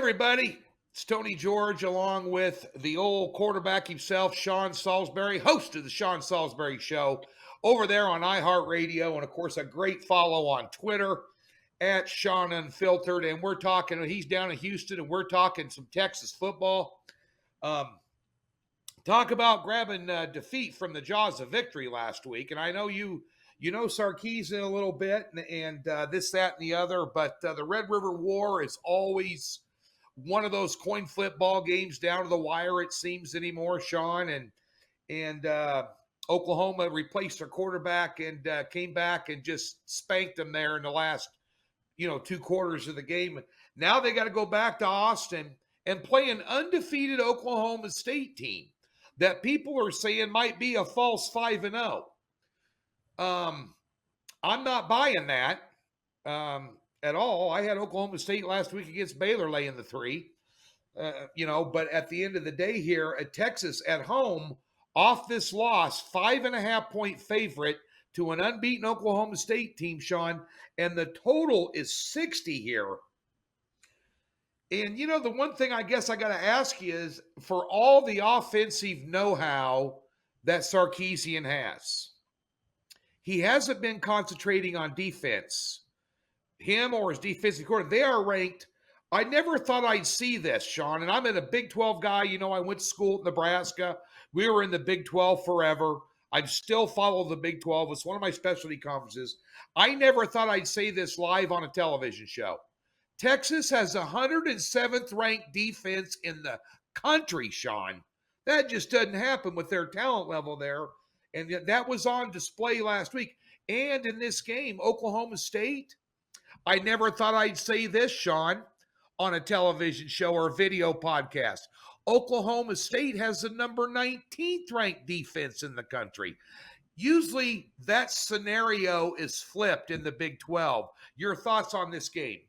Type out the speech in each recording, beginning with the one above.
everybody. It's Tony George along with the old quarterback himself, Sean Salisbury, host of the Sean Salisbury Show over there on iHeartRadio. And, of course, a great follow on Twitter at Sean Unfiltered. And we're talking, he's down in Houston, and we're talking some Texas football. Talk about grabbing defeat from the jaws of victory last week. And I know you know Sarkisian a little bit and this, that, and the other. But the Red River War is always one of those coin flip ball games down to the wire, it seems, anymore, Sean. And Oklahoma replaced their quarterback and came back and just spanked them there in the last, 2 quarters of the game. Now they got to go back to Austin and play an undefeated Oklahoma State team that people are saying might be a false 5-0. I'm not buying that at all. I had Oklahoma State last week against Baylor laying the 3, but at the end of the day here at Texas at home, off this loss, 5.5-point favorite to an unbeaten Oklahoma State team, Sean, and the total is 60 here. And, the one thing I guess I got to ask you is, for all the offensive know-how that Sarkisian has, he hasn't been concentrating on defense. Him or his defensive coordinator, they are ranked. I never thought I'd see this, Sean, and I'm a Big 12 guy. I went to school at Nebraska. We were in the Big 12 forever. I still follow the Big 12. It's one of my specialty conferences. I never thought I'd say this live on a television show. Texas has 107th ranked defense in the country, Sean. That just doesn't happen with their talent level there. And that was on display last week. And in this game, Oklahoma State, I never thought I'd say this, Sean, on a television show or video podcast. Oklahoma State has the number 19th ranked defense in the country. Usually that scenario is flipped in the Big 12. Your thoughts on this game?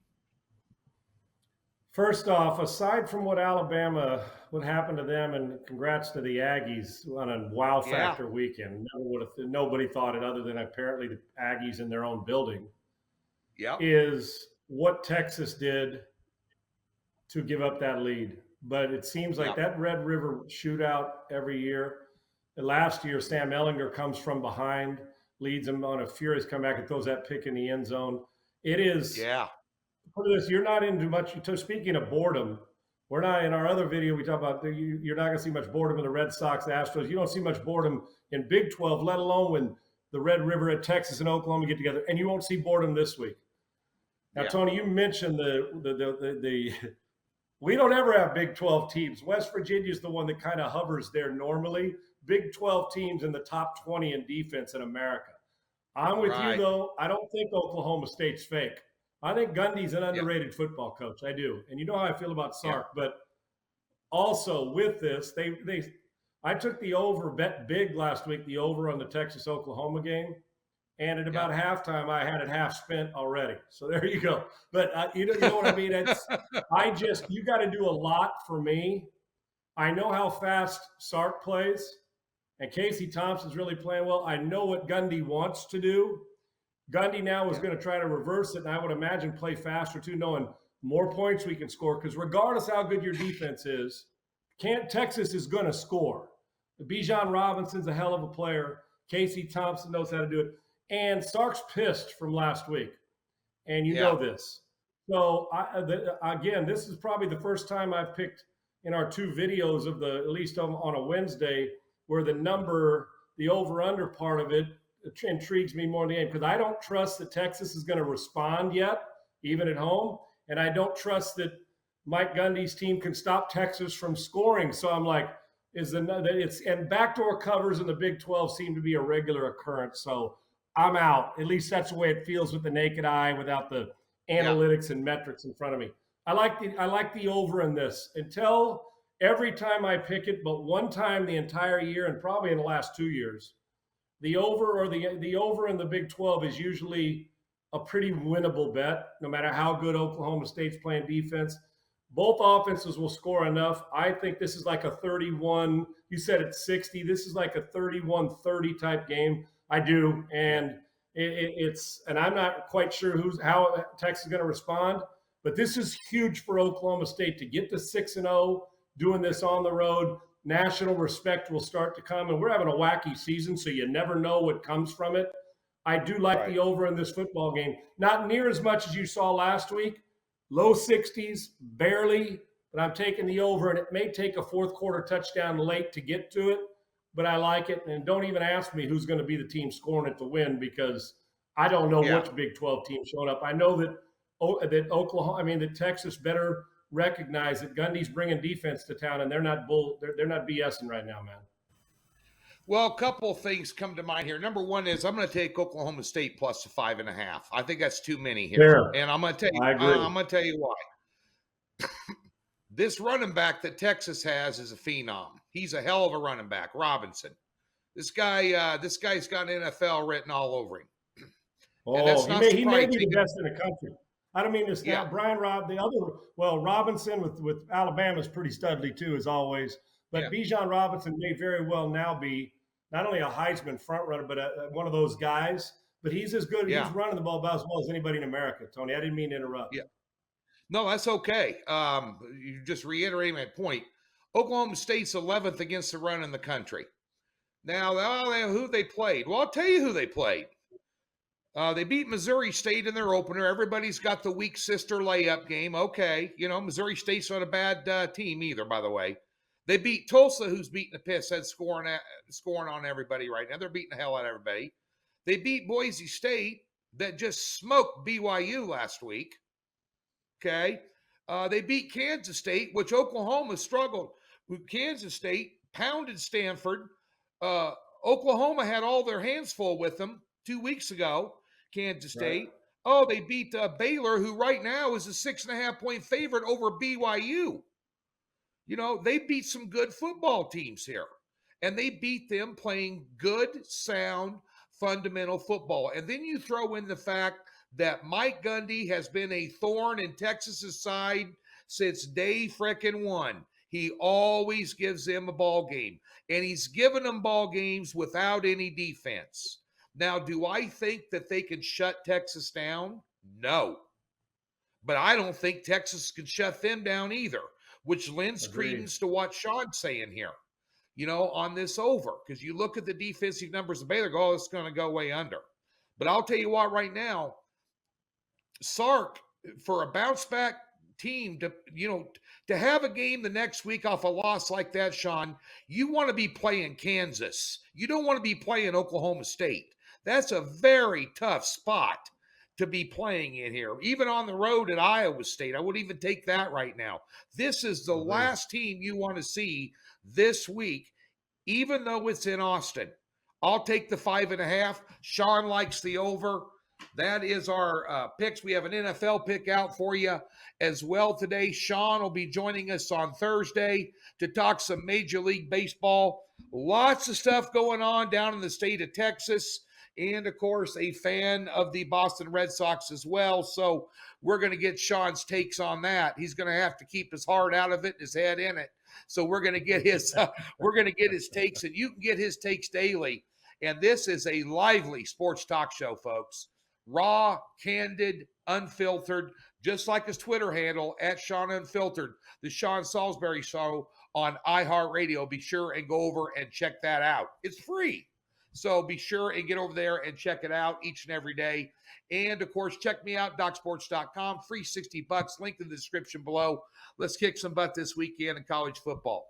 First off, aside from what happened to them, and congrats to the Aggies on a wow factor weekend. Nobody thought it other than apparently the Aggies in their own building. Yeah, is what Texas did to give up that lead. But it seems like that Red River shootout every year. Last year, Sam Ehlinger comes from behind, leads them on a furious comeback and throws that pick in the end zone. It is. Yeah. You're not into much. Speaking of boredom, we're not in our other video. We talk about you're not going to see much boredom in the Red Sox, the Astros. You don't see much boredom in Big 12, let alone when the Red River at Texas and Oklahoma get together. And you won't see boredom this week. Now, Tony, you mentioned the we don't ever have Big 12 teams. West Virginia is the one that kind of hovers there normally. Big 12 teams in the top 20 in defense in America. I'm with you, though. I don't think Oklahoma State's fake. I think Gundy's an underrated football coach. I do. And you know how I feel about Sark. But also with this, I took the over, bet big last week, the over on the Texas-Oklahoma game. And at about halftime, I had it half spent already. So there you go. But you know what I mean? You got to do a lot for me. I know how fast Sark plays. And Casey Thompson's really playing well. I know what Gundy wants to do. Gundy now is going to try to reverse it, and I would imagine play faster too, knowing more points we can score. Because regardless how good your defense is, Texas is going to score. Bijan Robinson's a hell of a player. Casey Thompson knows how to do it. And Sark's pissed from last week, and you know this. So, again, this is probably the first time I've picked in our 2 videos of at least on a Wednesday, where the over-under part of it intrigues me more in the game, because I don't trust that Texas is going to respond yet, even at home. And I don't trust that Mike Gundy's team can stop Texas from scoring. So I'm like, and backdoor covers in the Big 12 seem to be a regular occurrence. So I'm out. At least that's the way it feels with the naked eye, without the analytics and metrics in front of me. I like the over in this until every time I pick it, but one time the entire year, and probably in the last 2 years. The over in the Big 12 is usually a pretty winnable bet, no matter how good Oklahoma State's playing defense. Both offenses will score enough. I think this is like a 31. You said it's 60. This is like a 31-30 type game. I do, and and I'm not quite sure how Texas is going to respond. But this is huge for Oklahoma State to get to 6-0, doing this on the road. National respect will start to come, and we're having a wacky season, so you never know what comes from it. I do like the over in this football game. Not near as much as you saw last week. Low 60s, barely, but I'm taking the over, and it may take a fourth quarter touchdown late to get to it, but I like it. And don't even ask me who's going to be the team scoring it to win, because I don't know which Big 12 team showing up. I know that that Texas better recognize that Gundy's bringing defense to town, and they're not BSing right now, man. Well, a couple of things come to mind here. Number one is I'm going to take Oklahoma State plus the 5.5. I think that's too many here. Fair. And I'm going to tell you, I'm going to tell you why. This running back that Texas has is a phenom. He's a hell of a running back, Robinson. This guy's got NFL written all over him. He may be the best in the country. I don't mean this now. Brian Robinson with Alabama is pretty studly too, as always. But Bijan Robinson may very well now be not only a Heisman front runner, but one of those guys. But he's as good. He's running the ball about as well as anybody in America, Tony. I didn't mean to interrupt. Yeah. No, that's okay. You just reiterating my point. Oklahoma State's 11th against the run in the country. Now, who they played? Well, I'll tell you who they played. They beat Missouri State in their opener. Everybody's got the weak sister layup game. Okay. Missouri State's not a bad team either, by the way. They beat Tulsa, who's beating the piss head, scoring on everybody right now. They're beating the hell out of everybody. They beat Boise State, that just smoked BYU last week. Okay. They beat Kansas State, which Oklahoma struggled. Kansas State pounded Stanford. Oklahoma had all their hands full with them 2 weeks ago. Kansas State. Right. Oh, they beat Baylor, who right now is a 6.5-point favorite over BYU. They beat some good football teams here, and they beat them playing good, sound, fundamental football. And then you throw in the fact that Mike Gundy has been a thorn in Texas's side since day frickin' one. He always gives them a ball game, and he's given them ball games without any defense. Now, do I think that they can shut Texas down? No. But I don't think Texas can shut them down either, which lends credence to what Sean's saying here, on this over. Because you look at the defensive numbers of Baylor, it's going to go way under. But I'll tell you what, right now, Sark, for a bounce-back team, to have a game the next week off a loss like that, Sean, you want to be playing Kansas. You don't want to be playing Oklahoma State. That's a very tough spot to be playing in here. Even on the road at Iowa State, I wouldn't even take that right now. This is the last team you want to see this week, even though it's in Austin. I'll take the 5.5. Sean likes the over. That is our picks. We have an NFL pick out for you as well today. Sean will be joining us on Thursday to talk some Major League Baseball. Lots of stuff going on down in the state of Texas. And, of course, a fan of the Boston Red Sox as well. So we're going to get Sean's takes on that. He's going to have to keep his heart out of it and his head in it. So we're going to get his takes, and you can get his takes daily. And this is a lively sports talk show, folks. Raw, candid, unfiltered, just like his Twitter handle at Sean Unfiltered, the Sean Salisbury Show on iHeartRadio. Be sure and go over and check that out. It's free. So be sure and get over there and check it out each and every day. And, of course, check me out, DocSports.com. Free $60. Link in the description below. Let's kick some butt this weekend in college football.